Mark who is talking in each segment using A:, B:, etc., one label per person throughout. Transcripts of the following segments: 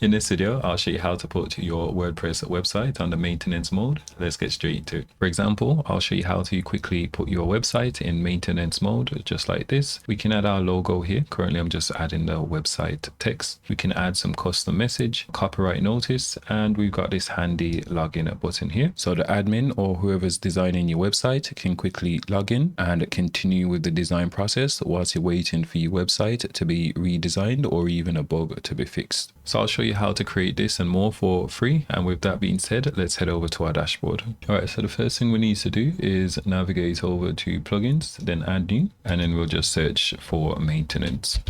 A: In this video, I'll show you how to put your WordPress website under maintenance mode. Let's get straight into it. For example, I'll show you how to quickly put your website in maintenance mode, just like this. We can add our logo here. Currently, I'm just adding the website text. We can add some custom message, copyright notice, and we've got this handy login button here. So the admin or whoever's designing your website can quickly log in and continue with the design process whilst you're waiting for your website to be redesigned or even a bug to be fixed. So I'll show you how to create this and more for free. And with that being said, let's head over to our dashboard. All right, so the first thing we need to do is navigate over to plugins, then add new, and then we'll just search for maintenance.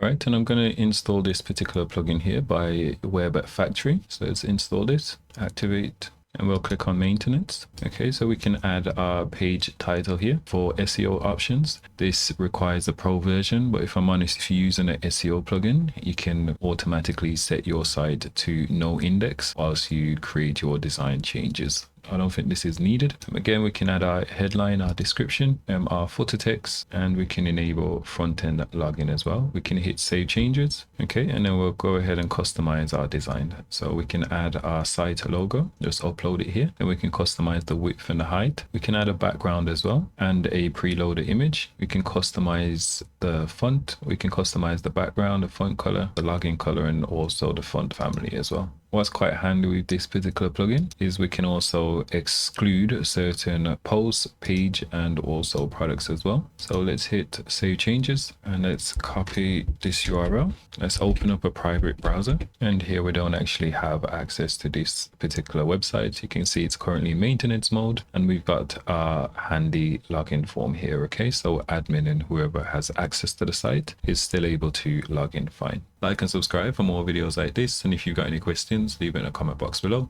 A: All right, and I'm going to install this particular plugin here by Web Factory. So let's install this, activate, and we'll click on maintenance. Okay, so we can add our page title here for SEO options. This requires a pro version, but if I'm honest, if you're using an SEO plugin, you can automatically set your site to no index whilst you create your design changes. I don't think this is needed. Again, we can add our headline, our description, our footer text, and we can enable front-end login as well. We can hit save changes. Okay, and then we'll go ahead and customize our design. So we can add our site logo, just upload it here. Then we can customize the width and the height. We can add a background as well and a preloaded image. We can customize the font. We can customize the background, the font color, the login color, and also the font family as well. What's quite handy with this particular plugin is we can also exclude certain posts, page, and also products as well. So let's hit save changes and let's copy this URL. Let's open up a private browser. And here we don't actually have access to this particular website. You can see it's currently in maintenance mode and we've got our handy login form here. Okay, so admin and whoever has access to the site is still able to log in fine. Like and subscribe for more videos like this. And if you've got any questions, leave it in the comment box below.